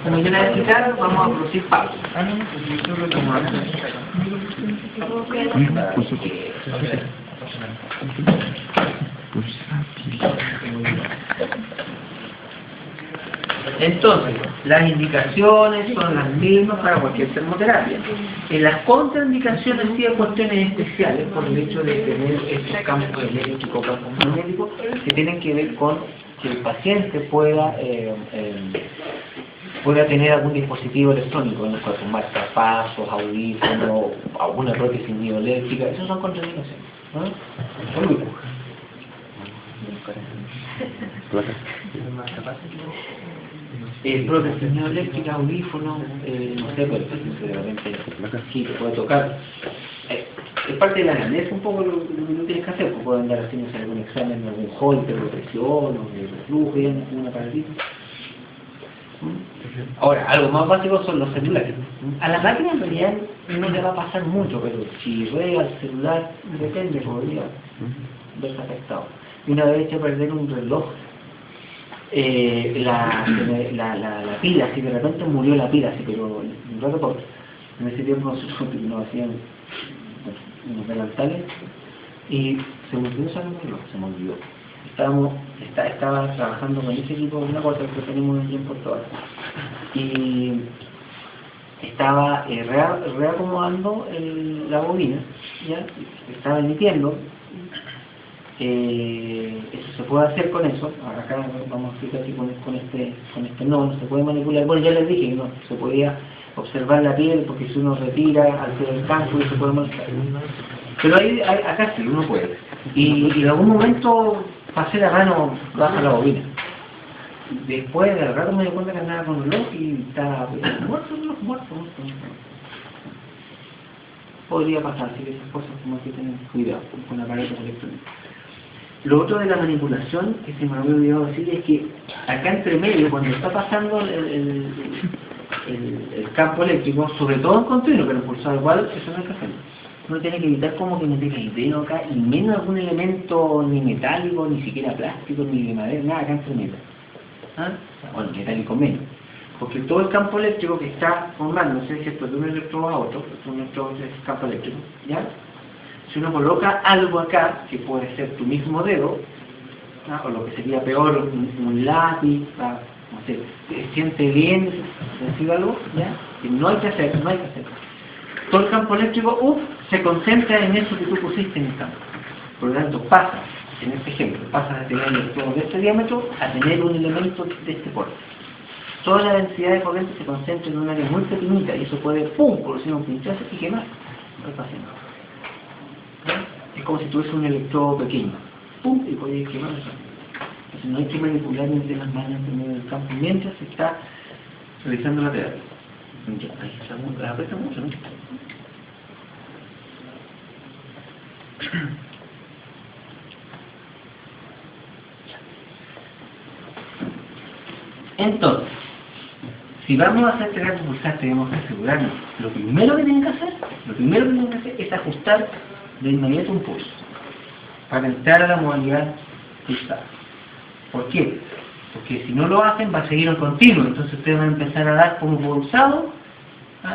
Como yo la voy a quitar, vamos a producir pago. Entonces, las indicaciones son las mismas para cualquier termoterapia. En las contraindicaciones sí hay cuestiones especiales por el hecho de tener estos campos eléctricos, campos magnéticos, que tienen que ver con que el paciente pueda tener algún dispositivo electrónico en el cual marcapasos, audífonos, alguna prótesis mioeléctrica. Esas son contraindicaciones, ¿no? Prótesis mioeléctrica, audífonos, no sé, pues de repente sí te puede tocar. Es parte de la analítica, un poco lo que tú tienes que hacer, pues pueden andar haciendo algún examen, algún holter de presión, o de reflujo, y un aparatito. Ahora, algo más básico son los celulares. A la máquina en realidad no le va a pasar mucho, pero si ruega el celular, depende, podría verse afectado. Y una vez hecho perder un reloj, la pila, si de repente murió la pila, así, pero un rato por en ese tiempo nos hacían unos delantales y se me olvidó sacar el reloj, se me olvidó. Estaba trabajando con ese equipo de una cosa que tenemos en Puerto Alto y estaba reacomodando la bobina, ¿ya? Estaba emitiendo. Eso se puede hacer con eso. Acá vamos a explicar que con este no se puede manipular. Bueno, ya les dije que no se podía observar la piel porque si uno retira al hacer el campo y se puede mostrar. Pero acá sí uno puede. Y en algún momento pasé la mano bajo la bobina. Después de rato me di cuenta que andaba con el reloj y estaba muerto. Podría pasar, así que esas cosas como hay que tener cuidado con aparatos electrónicos. Lo otro de la manipulación, que se me había olvidado decir, es que acá entre medio, cuando está pasando el campo eléctrico, sobre todo en continuo, pero en pulsado igual, eso no hay que hacerlo. Uno tiene que evitar como que meter el dedo acá, y menos algún elemento ni metálico, ni siquiera plástico, ni de madera, nada acá entre medio. ¿Ah? Bueno, metálico menos. Porque todo el campo eléctrico que está formándose, ¿cierto?, de un electrodo a otro, un electrodo es campo eléctrico, ¿ya? Si uno coloca algo acá, que puede ser tu mismo dedo, ¿no?, o lo que sería peor, un lápiz, no sé, se siente bien, decir algo, ¿ya? Que no hay que hacer. Todo el campo eléctrico, se concentra en eso que tú pusiste en el campo. Por lo tanto, pasa, en este ejemplo, pasa de tener un electrodo de este diámetro a tener un elemento de este porte. Toda la densidad de corriente se concentra en un área muy pequeñita y eso puede, producir un pinchazo y quemar al paciente. Es como si tuviese un electrodo pequeño, y puede quemar eso. Entonces no hay que manipular entre las manos en medio del campo mientras se está realizando la terapia. La aprieta mucho, ¿no? Entonces, si vamos a hacer terapia pulsar, tenemos que asegurarnos. Lo primero que tienen que hacer es ajustar de inmediato un pulso para entrar a la modalidad pulsada. ¿Por qué? Porque si no lo hacen va a seguir en continuo, entonces ustedes van a empezar a dar como pulsado,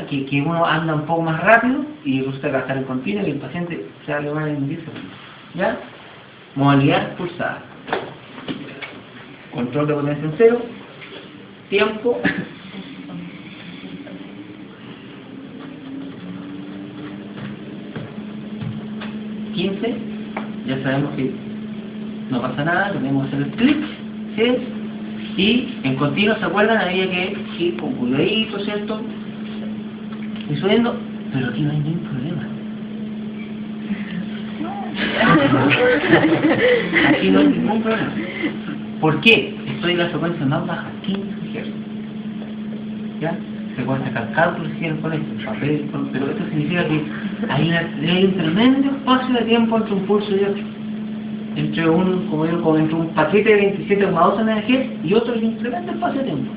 que uno anda un poco más rápido y resulta que va a estar en continuo y el paciente se va a elevar en 10 segundos. ¿Ya? Modalidad pulsada. Control de potencia en cero. Tiempo. Ya sabemos que no pasa nada, tenemos que hacer el clic, ¿sí? Y en continuo, ¿se acuerdan? Había que ir con cuidadito, ¿cierto? Y subiendo, pero aquí no hay ningún problema. Aquí no hay ningún problema. ¿Por qué? Estoy en la frecuencia más baja, 15 Hz. ¿Ya? Se puede sacar cálculos con esto, papel, pero esto significa que hay un tremendo espacio de tiempo entre un pulso y otro. Entre un paquete de 27,2 MHz y otro hay un tremendo espacio de tiempo.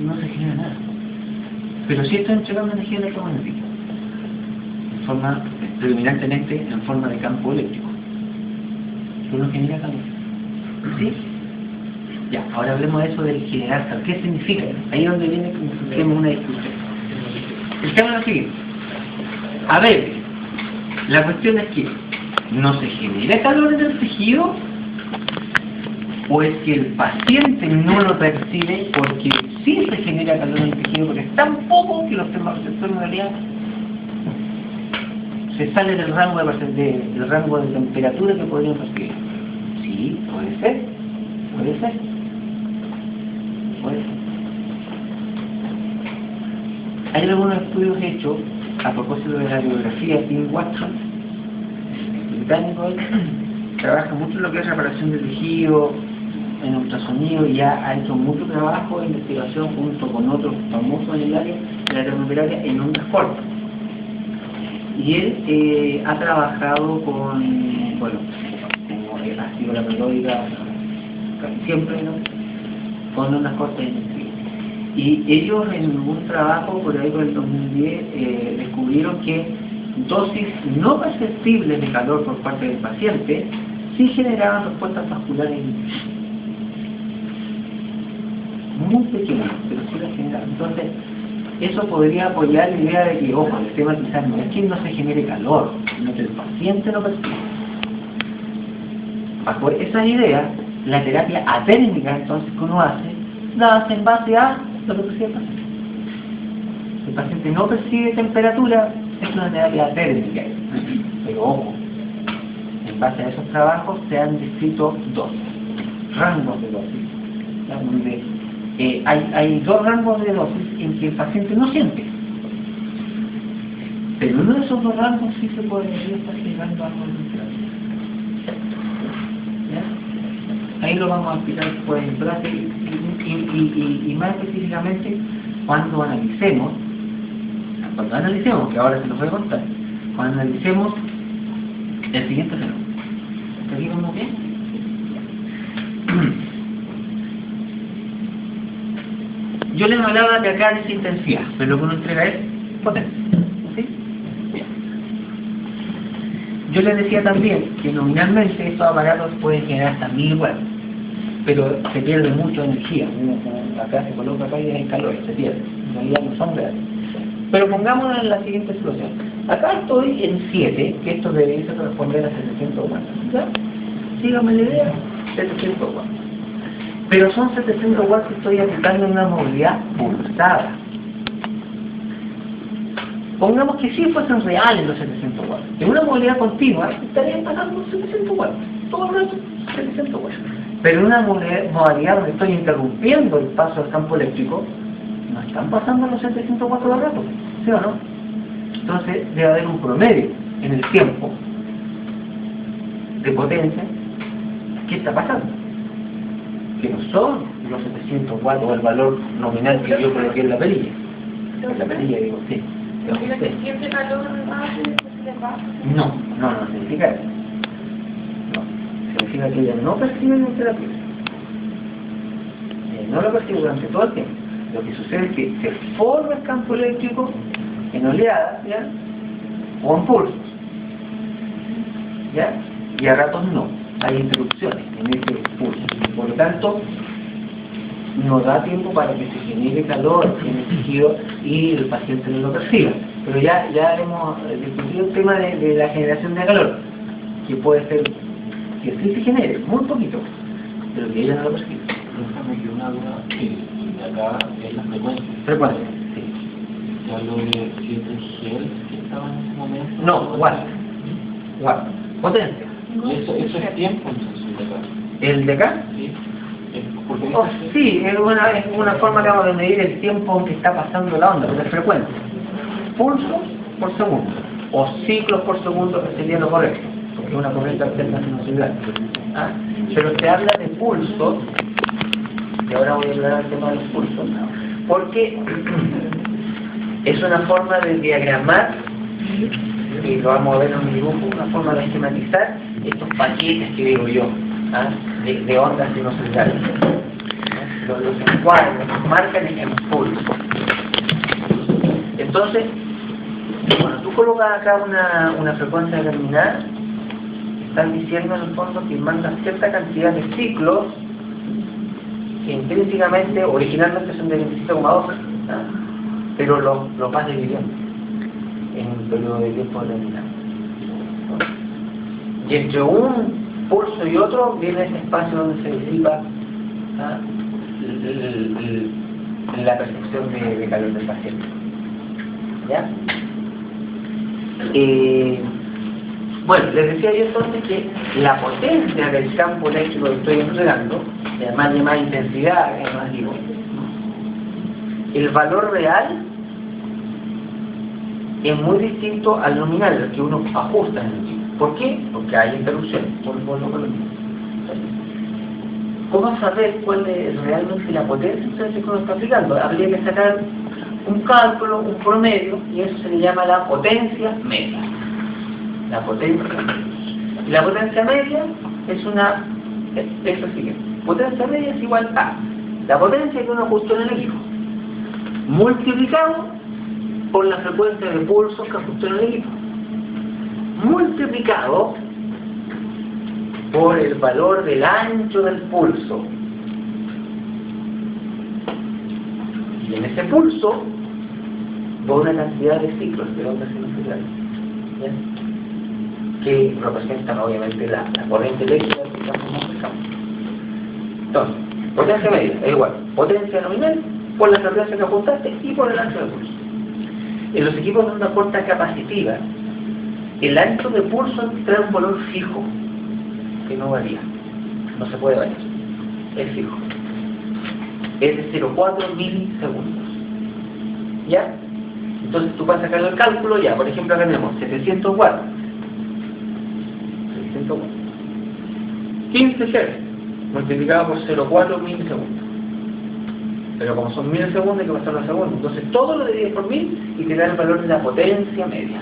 No se genera nada. Pero sí está entregando energía electromagnética. En forma, predominantemente en forma de campo eléctrico. Eso no genera calor. ¿Sí? Ya, ahora hablemos de eso del generar calor. ¿Qué significa? Ahí es donde viene que tenemos una discusión. El tema es lo siguiente. A ver, la cuestión es que no se genera calor en el tejido, o es que el paciente no lo percibe porque sí se genera calor en el tejido, porque es tan poco que los termorreceptores en realidad se sale del rango de temperatura que podrían percibir. Sí, puede ser. Puede ser. Hay algunos estudios hechos a propósito de la biografía. Tim Watson, británico, trabaja mucho en lo que es reparación de tejido, en ultrasonido, y ya ha hecho mucho trabajo de investigación junto con otros famosos en el área de la termoterapias en ondas cortas. Y él ha trabajado con, bueno, como ha sido la melódica casi siempre, ¿no?, con ondas cortas industriales. Y ellos en un trabajo por ahí por el 2010 descubrieron que dosis no perceptibles de calor por parte del paciente sí generaban respuestas vasculares muy pequeñas, pero sí las generaban. Entonces, eso podría apoyar la idea de que, ojo, el tema quizás no es que no se genere calor, sino que el paciente lo percibe. Bajo esa idea, la terapia atérmica entonces que uno hace, la hace en base a lo que percibe el paciente. Si el paciente no percibe temperatura, es una terapia atérmica. Pero ojo, en base a esos trabajos se han descrito dosis, rangos de dosis, donde hay dos rangos de dosis en que el paciente no siente. Pero uno de esos dos rangos sí se puede estar llegando a algo de. Ahí lo vamos a explicar después en clase y más específicamente cuando analicemos, que ahora se los voy a contar, cuando analicemos el siguiente fenómeno. ¿Está aquí muy bien? Yo les hablaba de acá de esa intensidad, pero lo que uno entrega es potencia. ¿Sí? Bien. Yo les decía también que nominalmente estos aparatos pueden generar hasta 1000 watts, pero se pierde mucha energía. Acá se coloca acá y hay calor, se pierde. En realidad no son reales. Pero pongámonos en la siguiente situación. Acá estoy en 7, que esto debería corresponder a 700 watts. ¿Ya? Síganme la idea, 700 watts. Pero son 700 watts que estoy aplicando en una movilidad pulsada. Pongamos que sí fuesen reales los 700 watts. En una movilidad continua estarían pasando 700 watts. Todo el rato 700 watts. Pero en una modalidad donde estoy interrumpiendo el paso del campo eléctrico, no están pasando los 700 watts todo el rato. ¿Sí o no? Entonces debe haber un promedio en el tiempo de potencia. ¿Qué está pasando? Que no son los 700 watts o el valor nominal que yo coloqué en la perilla. En la perilla digo, sí. ¿Significa que siente calor más de No significa eso. No, significa que ella no percibe la terapia. No lo percibe durante todo el tiempo. Lo que sucede es que se forma el campo eléctrico en oleadas, ¿ya?, o en pulsos, ¿ya?, y a ratos no. Hay interrupciones en ese pulso. Por lo tanto, no da tiempo para que se genere calor en el tejido y el paciente no lo perciba. Pero ya hemos discutido el tema de la generación de calor, que puede ser que sí se genere, muy poquito, pero que ella no lo percibe. Déjame que una duda, de acá es la frecuencia. Frecuencia, sí. ¿Se habló de 7 Hz que estaba en ese momento? No, watt. Potencia. Eso es tiempo entonces de acá. ¿El de acá? Sí. Porque Sí, es una forma de medir el tiempo en que está pasando la onda, de frecuencia. Pulsos por segundo, o ciclos por segundo, que sería lo correcto, porque es una corriente alterna sinusoidal. Pero se habla de pulsos, y ahora voy a hablar del tema de los pulsos, porque es una forma de diagramar, y lo vamos a ver en un dibujo, una forma de esquematizar estos paquetes que digo yo, de ondas sinusoidales. Los encuadran, los marcan en pulsos. Entonces, cuando tú colocas acá una frecuencia determinada, están diciendo en el fondo que mandan cierta cantidad de ciclos intrínsecamente, originalmente son de 27,2, pero los vas dividiendo en un periodo de tiempo determinado. Y entre un pulso y otro viene ese espacio donde se disipa la percepción de calor del paciente. ¿Ya? Bueno, les decía yo entonces que la potencia del campo eléctrico que estoy entregando, además de más intensidad, más digo, el valor real es muy distinto al nominal, al que uno ajusta en el equipo. ¿Por qué? Porque hay interrupciones. ¿Cómo saber cuál es realmente la potencia que uno está aplicando? Habría que sacar un cálculo, un promedio, y eso se le llama la potencia media. La potencia media. Y la potencia media es lo siguiente. Potencia media es igual a la potencia que uno ajustó en el equipo, multiplicado por la frecuencia de pulsos que ajustó en el equipo, multiplicado por el valor del ancho del pulso. Y en ese pulso por una cantidad de ciclos de ondas sinusoidales, que representan obviamente la corriente eléctrica que estamos marcando. Entonces, potencia media es igual potencia nominal por la frecuencia que ajustaste y por el ancho del pulso. En los equipos de onda corta capacitiva, el ancho de pulso trae un valor fijo que no varía, no se puede variar, es fijo, es de 0,4 milisegundos. ¿Ya? Entonces tú vas a sacar el cálculo ya, por ejemplo acá tenemos 700 watts, 15 Hz multiplicado por 0,4 milisegundos. Pero como son milisegundos hay que pasarlo a segundos, entonces todo lo divides por 1000 y te da el valor de la potencia media.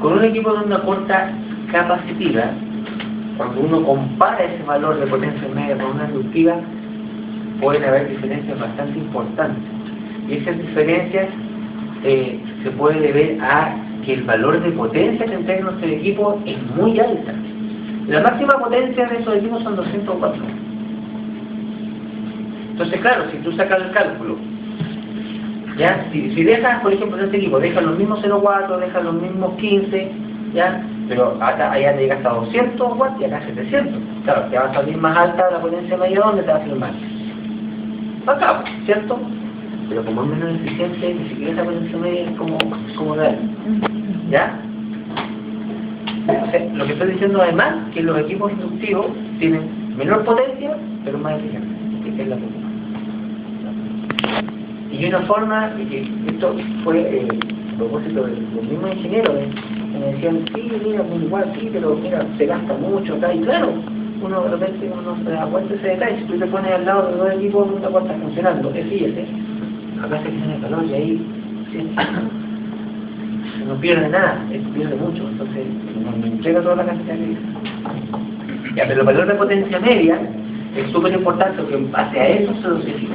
Con un equipo de onda corta capacitiva, cuando uno compara ese valor de potencia media con una inductiva, pueden haber diferencias bastante importantes. Y esas diferencias se puede deber a que el valor de potencia que entrega nuestro equipo es muy alta. La máxima potencia de esos equipos son 204. Entonces, claro, si tú sacas el cálculo, ¿ya? Si dejas, por ejemplo, en este equipo, dejas los mismos 0,4, dejas los mismos 15, ¿ya? Pero acá allá te llega hasta 200 watts y acá 700. Claro, te va a salir más alta la potencia media, ¿dónde te va a salir más? Acá, ¿cierto? Pero como es menos eficiente, ni siquiera esa potencia media es como real. ¿Ya? Entonces, lo que estoy diciendo además que los equipos inductivos tienen menor potencia, pero más eficiente, que es la potencia. Y una forma, esto fue a propósito de los mismos ingenieros, que me decían, sí, mira, muy igual, sí, pero mira, se gasta mucho acá, y claro, uno de repente se da cuenta de ese detalle. Si tú te pones al lado de dos equipos, una cuarta funcionando, fíjate, acá se tiene calor y ahí no pierde nada, pierde mucho, entonces no entrega toda la cantidad que dice. Ya, pero el valor de potencia media es súper importante porque en base a eso se dosifica.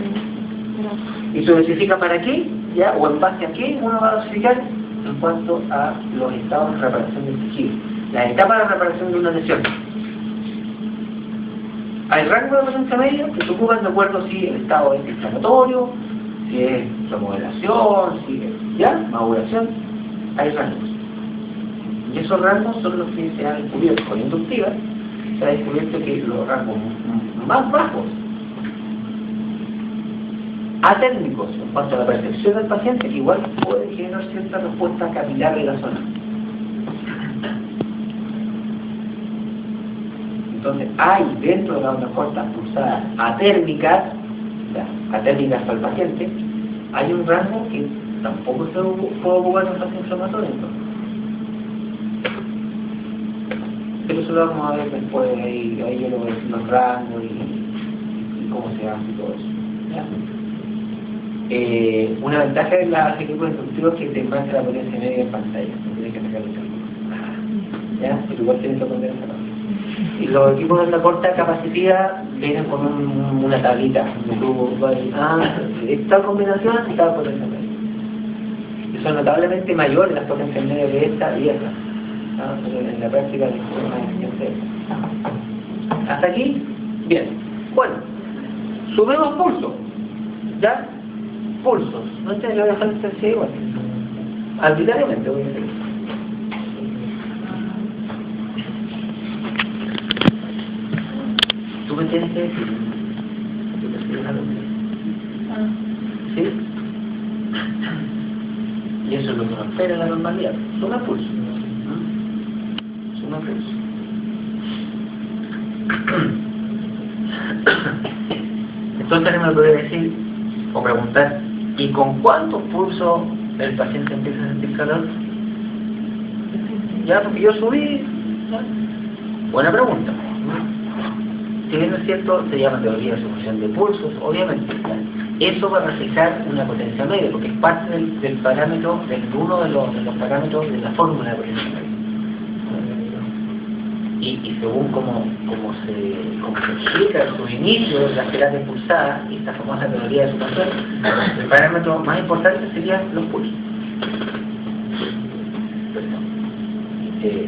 ¿Y se dosifica para qué? ¿Ya? ¿O en base a qué uno va a dosificar? En cuanto a los estados de reparación del tejido, las etapas de reparación de una lesión. Hay rango de potencia media que se ocupan de acuerdo si el estado es inflamatorio, si es remodelación, si es maduración, hay rangos. Y esos rangos son los que se han descubierto con inductiva. Se ha descubierto que los rangos más bajos, atérmicos, en cuanto a la percepción del paciente, igual puede generar cierta respuesta capilar de la zona. Entonces hay dentro de las ondas cortas pulsadas atérmicas para el paciente, hay un rango que tampoco se puede ocupar en fase inflamatoria. Pero eso lo vamos a ver después, ahí yo lo voy a decir los rangos y cómo se hace y todo eso. ¿Ya? Una ventaja de los equipos inductivos es que te muestra la potencia media en pantalla, no tienes que sacar el cálculo. ¿Ya? Pero igual tienes que aprender a sacarlo. Y los equipos de onda corta capacitiva vienen con una tablita donde tú vas a decir, esta combinación está la potencia media. Y son notablemente mayores las potencias medias de esta y esta. Pero en la práctica es más eficiente. Hasta aquí, bien. Bueno, subimos pulso, ¿ya? Pulsos, no tiene que dejar de ser igual. Arbitrariamente voy a hacer. Tú me tienes que decir. Yo te estoy dejando. ¿Sí? Y eso es lo que nos espera en la normalidad. Suma pulso. Suma pulso. Entonces me podría decir o preguntar, ¿y con cuántos pulsos el paciente empieza a sentir calor? Ya, porque yo subí. ¿Ya? Buena pregunta. Si bien es cierto, se llama teoría de sujeción de pulsos, obviamente. Eso va a reflejar una potencia media, porque es parte del parámetro, de uno de los parámetros de la fórmula de potencia media. Y según como se explica en sus inicios, las terapias pulsadas, y esta famosa teoría de sujeción, el parámetro más importante serían los pulsos.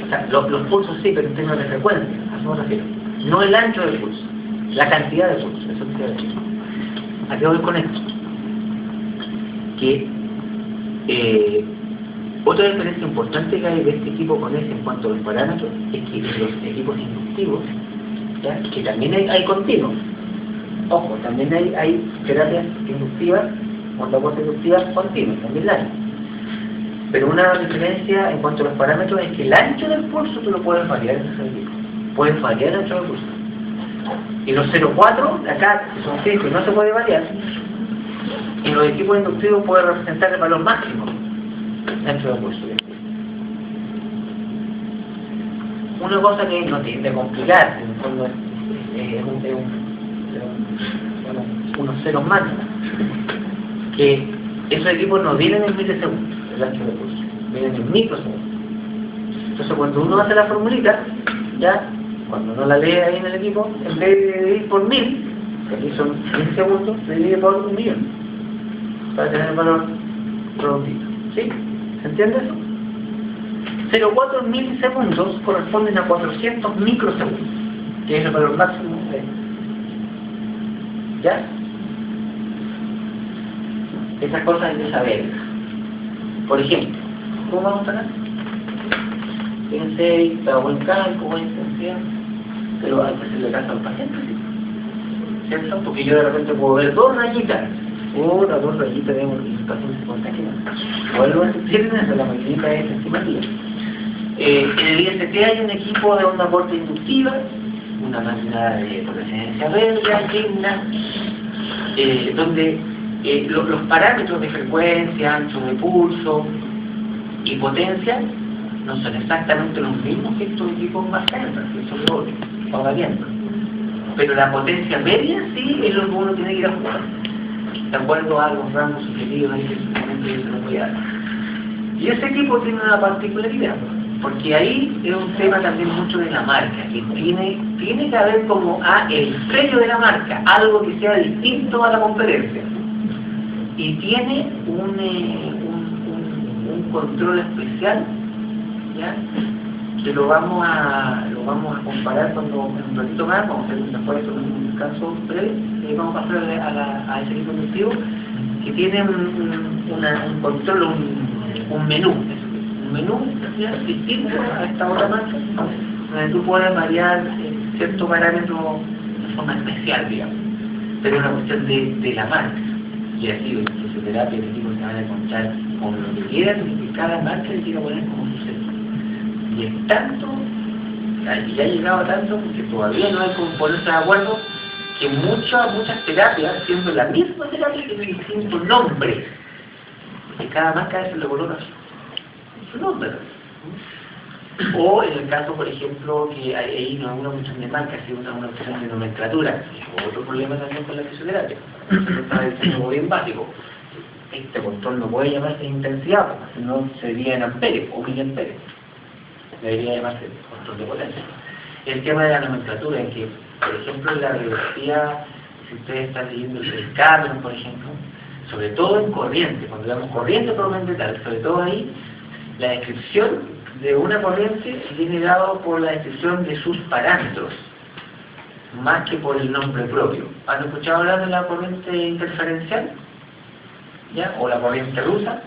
O sea, los pulsos sí, pero en términos de frecuencia, a eso me refiero. No el ancho del pulso, la cantidad de pulso, eso quiero decir. ¿A qué voy con esto? Que otra diferencia importante que hay de este equipo con ese en cuanto a los parámetros es que los equipos inductivos, ¿ya? Que también hay continuos. Ojo, también hay terapias inductivas, onda-corte inductivas continuas, también la hay. Pero una diferencia en cuanto a los parámetros es que el ancho del pulso tú lo puedes variar en ese equipo. Puedes variar el ancho del pulso. Y los 0,4 de acá, que son fijos y no se puede variar, en los equipos inductivos puede representar el valor máximo dentro del pulso. Una cosa que no tiende a complicar, en el fondo es unos ceros máximos, que esos equipos no vienen en milisegundos, el ancho del pulso, vienen en microsegundos. Entonces cuando uno hace la formulita, ya, cuando uno la lee ahí en el equipo, en vez de dividir por 1000, que aquí son 1000 segundos, se divide por 1.000.000, para tener el valor redondito. ¿Sí? ¿Se entiende eso? 0,4 milisegundos corresponden a 400 microsegundos, que es el valor máximo de... ¿Ya? Esas cosas hay que saber. Por ejemplo, ¿cómo vamos a ganar? Fíjense, está buen cálculo, buena intensidad, pero hay que hacerle caso al paciente, ¿cierto? Porque yo de repente puedo ver dos rayitas, las dos rayitas de un paciente se contagia. Vuelvo a insistir en eso, la maquinita es estimativa. En el IST hay un equipo de onda-corte inductiva, una máquina de fluorescencia verde, digna, donde los parámetros de frecuencia, ancho de pulso y potencia no son exactamente los mismos que estos equipos más caros, que son los va variando. Pero la potencia media sí es lo que uno tiene que ir a jugar, de acuerdo a los rangos subjetivos ahí que seguramente yo se los voy a dar. Y ese equipo tiene una particularidad, porque ahí es un tema también mucho de la marca, que tiene que haber como el sello de la marca, algo que sea distinto a la competencia. Y tiene un control especial, ¿ya? Que lo vamos a comparar cuando en un ratito más, vamos a hacer después un caso breve, y vamos a pasar a ese equipo inductivo que tiene un control, un menú ¿ya? Distinto a esta otra marca, donde tú puedes variar cierto parámetro de forma especial, digamos, pero es una cuestión de la marca. Y así, en fisioterapia, el equipo se van a encontrar con lo que quieran y cada marca le quiera poner como su sello. Y es tanto, y ya ha llegado a tanto, porque todavía no hay como ponerse de acuerdo, que muchas terapias, siendo la misma terapia, tienen distintos nombres. Porque cada marca se le coloca su nombre. O en el caso, por ejemplo, que ahí no hay una cuestión de marca, sino una cuestión de nomenclatura, que es otro problema también con la fisioterapia. Eso estaba diciendo algo bien básico. Este control no puede llamarse intensidad, porque si no sería en amperes o miliamperes. Debería llamarse control de potencia. El tema de la nomenclatura es que, por ejemplo, en la radiografía, si ustedes están leyendo el Cameron, por ejemplo, sobre todo en corriente, cuando damos corriente probablemente tal, sobre todo ahí, la descripción de una corriente viene dado por la descripción de sus parámetros. más que por el nombre propio. ¿Han escuchado hablar de la corriente interferencial? ¿Ya? ¿O la corriente rusa?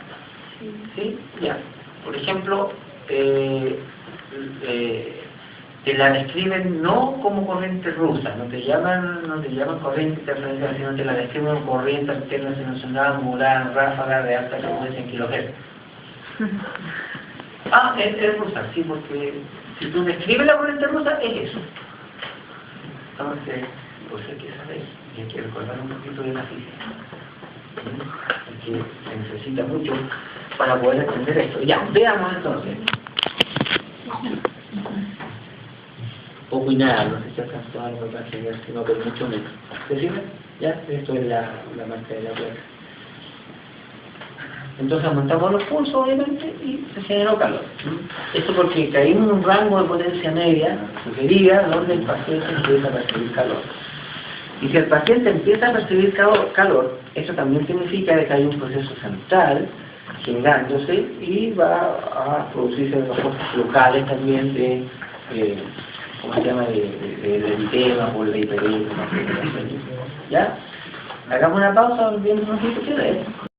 ¿Sí? Ya. Por ejemplo, te la describen no como corriente rusa, no te llaman corriente interferencial, sino te la describen como corriente alterna sinusonal modulada en ráfaga de alta frecuencia en kilohertz. Ah, es rusa, sí, porque si tú describes la corriente rusa, es eso. Entonces, pues hay que saber, y hay que recordar un poquito de la física. ¿Sí? Que se necesita mucho para poder entender esto. Ya, veamos entonces. Poco y nada, no sé si alcanzó algo para enseñar, sino que mucho menos. ¿Se sirve? ¿Ya? Esto es la marca de la placa. Entonces aumentamos los pulsos, obviamente, y se generó calor. Esto porque caímos en un rango de potencia media sugerida donde el paciente empieza a percibir calor. Y si el paciente empieza a percibir calor, eso también significa que hay un proceso central generándose y va a producirse los focos locales también de, ¿cómo se llama?, de eritema por la hiperemia. ¿Ya? Hagamos una pausa, volviendo un poquito de esto.